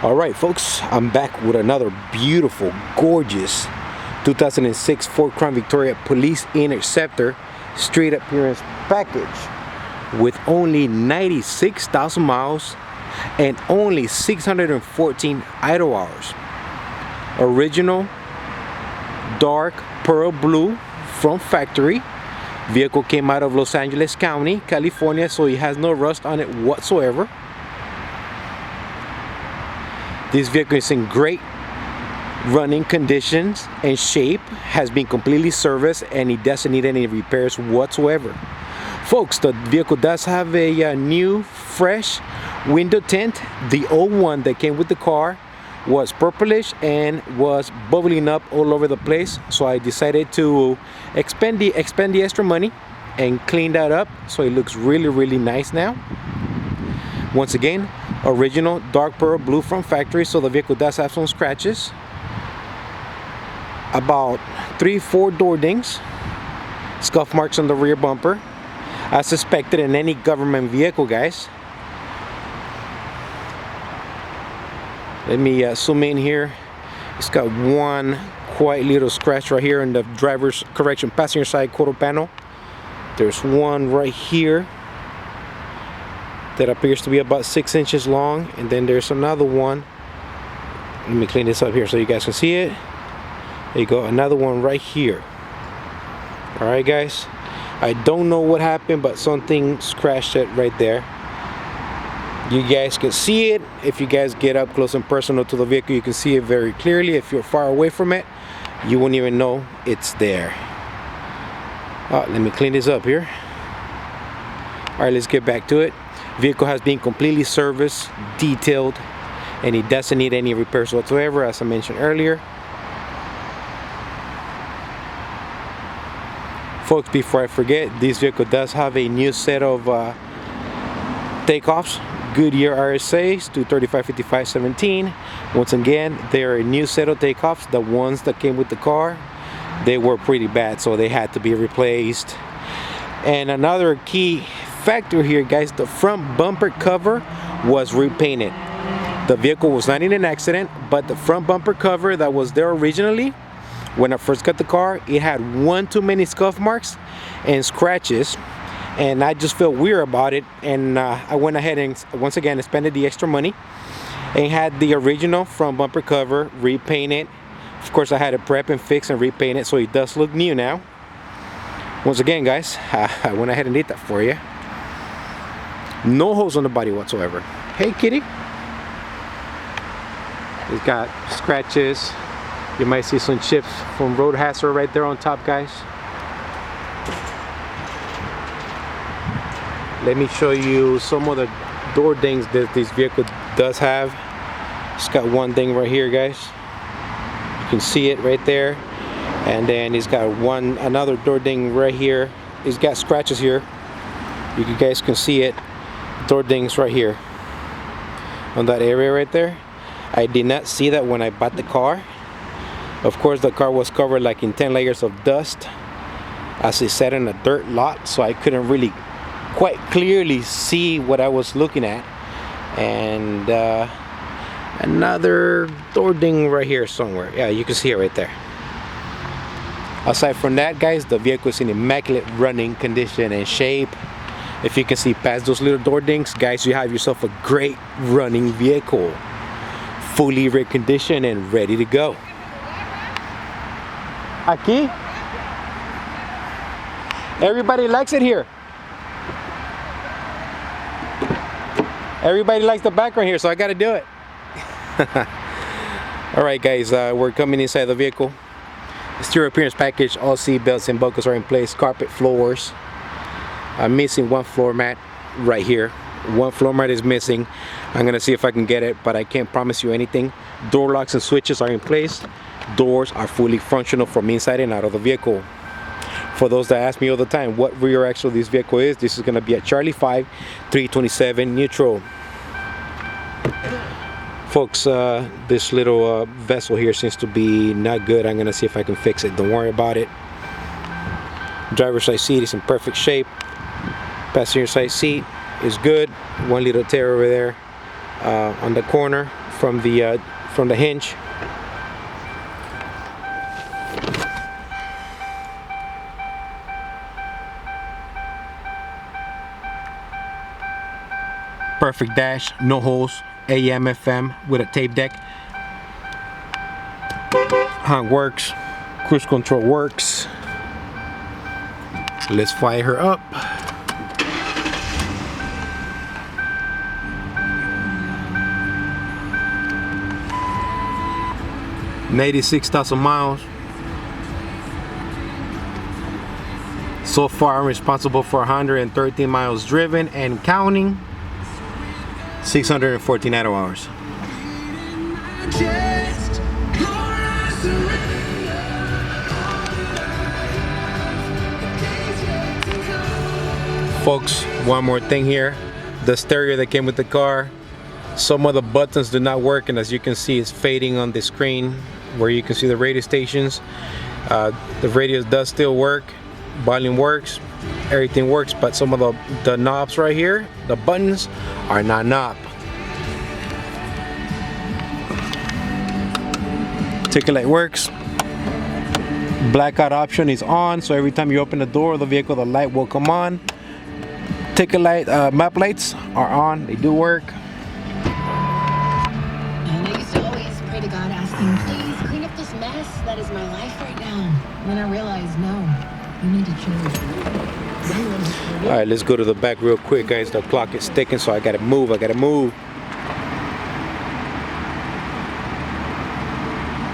Alright folks, I'm back with another beautiful, gorgeous 2006 Ford Crown Victoria Police Interceptor straight appearance package with only 96,000 miles and only 614 idle hours. Original dark pearl blue from factory. Vehicle came out of Los Angeles County, California, so it has no rust on it whatsoever. This vehicle is in great running conditions and shape, has been completely serviced, and it doesn't need any repairs whatsoever. Folks, the vehicle does have a new fresh window tint. The old one that came with the car was purplish and was bubbling up all over the place, so I decided to expend the extra money and clean that up so it looks really nice now. Once again, original dark pearl blue from factory, so the vehicle does have some scratches, about 3-4 door dings, scuff marks on the rear bumper as suspected in any government vehicle, guys. Let me zoom in here. It's got one quiet little scratch right here on the driver's passenger side quarter panel. There's one right here that appears to be about 6 inches long, and then there's another one. Let me clean this up here so you guys can see it. There you go, another one right here. All right guys, I don't know what happened, but something scratched it right there. You guys can see it. If you guys get up close and personal to the vehicle, you can see it very clearly. If you're far away from it, you won't even know it's there. Let me clean this up here. All right, let's get back to it. Vehicle has been completely serviced, detailed, and it doesn't need any repairs whatsoever, as I mentioned earlier. Folks, before I forget, this vehicle does have a new set of takeoffs, Goodyear RSAs 235 55 17. Once again, they're a new set of takeoffs. The ones that came with the car, they were pretty bad, so they had to be replaced. And another key factor here, guys, the front bumper cover was repainted. The vehicle was not in an accident, but the front bumper cover that was there originally when I first got the car, it had one too many scuff marks and scratches, and I just felt weird about it, and I went ahead and once again expended the extra money and had the original front bumper cover repainted. Of course, I had to prep and fix and repaint it so it does look new now. Once again, guys, I went ahead and did that for you. No holes on the body whatsoever. Hey kitty. It's got scratches. You might see some chips from road hazard right there on top, guys. Let me show you some of the door dings that this vehicle does have. It's got one ding right here, guys. You can see it right there. And then it's got another door ding right here. It's got scratches here. You guys can see it. Door dings right here on that area right there. I did not see that when I bought the car. Of course, the car was covered like in 10 layers of dust as it sat in a dirt lot, so I couldn't really quite clearly see what I was looking at. And another door ding right here somewhere. Yeah, you can see it right there. Aside from that, guys, the vehicle is in immaculate running condition and shape. If you can see past those little door dings, guys, you have yourself a great running vehicle, fully reconditioned and ready to go. Aquí, everybody likes it here. Everybody likes the background here, so I got to do it. All right, guys, we're coming inside the vehicle. Exterior appearance package, all seat belts and buckles are in place, carpet floors. I'm missing one floor mat right here. One floor mat is missing. I'm gonna see if I can get it, but I can't promise you anything. Door locks and switches are in place. Doors are fully functional from inside and out of the vehicle. For those that ask me all the time what rear axle this vehicle is, this is gonna be a Charlie 5 327 neutral. Folks, this little vessel here seems to be not good. I'm gonna see if I can fix it. Don't worry about it. Driver's side seat is in perfect shape. Passenger side seat is good. One little tear over there on the corner. from the hinge. Perfect dash, no holes, AM, FM with a tape deck. Hunt works, cruise control works. Let's fire her up. And 86,000 miles. So far, I'm responsible for 113 miles driven and counting. 614 idle hours. Folks, one more thing here. The stereo that came with the car, some of the buttons do not work, and as you can see, it's fading on the screen where you can see the radio stations. The radio does still work, volume works, everything works, but some of the knobs right here, the buttons, are not knob. Ticket light works. Blackout option is on, so every time you open the door of the vehicle, the light will come on. Ticket light, map lights are on, they do work. And I used to always pray to God asking, please clean up this mess that is my life right now. And then I realized, no, you need to change. All right, let's go to the back real quick, guys. The clock is ticking, so I gotta move.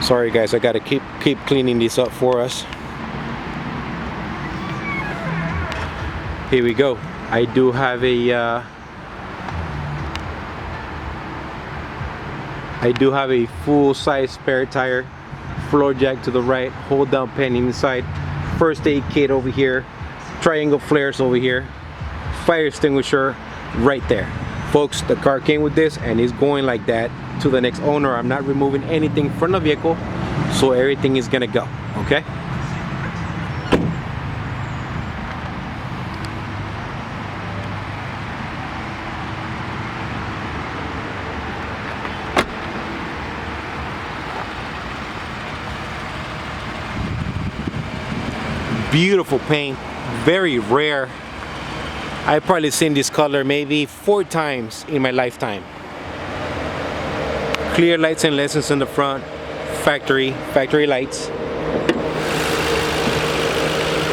Sorry, guys, I gotta keep cleaning these up for us. Here we go. I do have a full-size spare tire, floor jack to the right, hold down pen inside, first aid kit over here, triangle flares over here, fire extinguisher right there. Folks, the car came with this and it's going like that to the next owner. I'm not removing anything from the vehicle, so everything is gonna go, okay? Beautiful paint, very rare. I've probably seen this color maybe 4 times in my lifetime. Clear lights and lessons in the front, factory lights.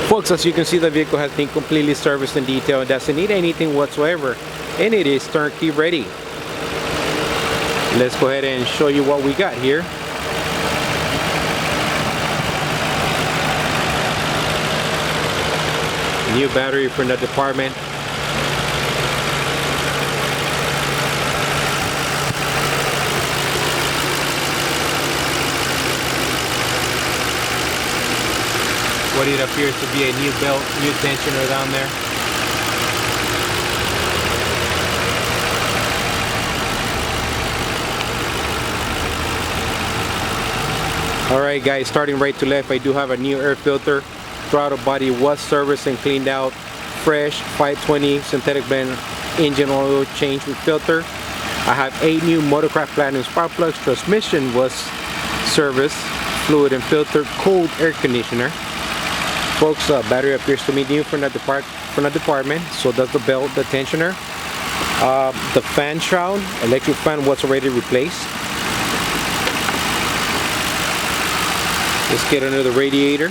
Folks, as you can see, the vehicle has been completely serviced and detailed. It doesn't need anything whatsoever, and it is turnkey ready. Let's go ahead and show you what we got here. New battery from the department. What it appears to be a new belt, new tensioner down there. Alright guys, starting right to left, I do have a new air filter. Throttle body was serviced and cleaned out. Fresh 520 synthetic blend engine oil change with filter. I have 8 new Motorcraft Platinum spark plugs. Transmission was serviced, fluid and filter, cold air conditioner. Folks, battery appears to be new from the department. So does the belt, the tensioner. The fan shroud, electric fan was already replaced. Let's get under the radiator.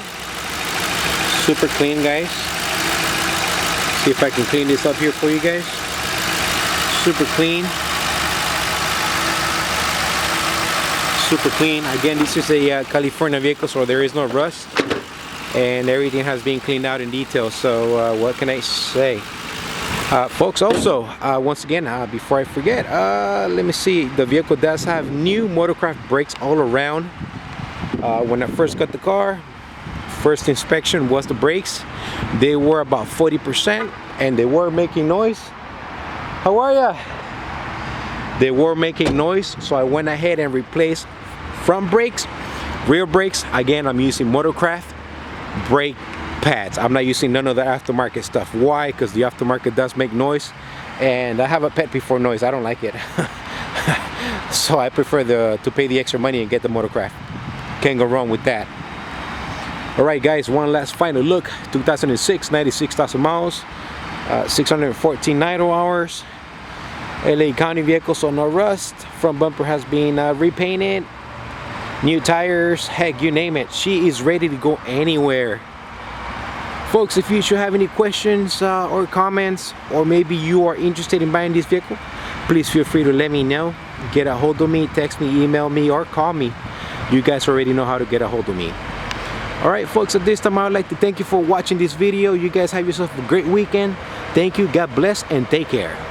Super clean, guys. See if I can clean this up here for you guys. Super clean. Super clean. Again, this is a California vehicle, so there is no rust. And everything has been cleaned out in detail. So what can I say? Folks, also, once again, before I forget, let me see. The vehicle does have new Motorcraft brakes all around. When I first got the car, first inspection was the brakes. They were about 40% and they were making noise. How are ya? They were making noise, so I went ahead and replaced front brakes, rear brakes. Again, I'm using Motorcraft brake pads. I'm not using none of the aftermarket stuff. Why? Because the aftermarket does make noise, and I have a pet peeve for noise. I don't like it. So I prefer to pay the extra money and get the motorcraft. Can't go wrong with that. Alright guys, one last final look. 2006, 96,000 miles, 614 idle hours. LA County vehicle, so no rust. Front bumper has been repainted. New tires, heck, you name it. She is ready to go anywhere. Folks, if you should have any questions or comments, or maybe you are interested in buying this vehicle, please feel free to let me know. Get a hold of me, text me, email me, or call me. You guys already know how to get a hold of me. Alright folks, at this time I would like to thank you for watching this video. You guys have yourself a great weekend. Thank you, God bless, and take care.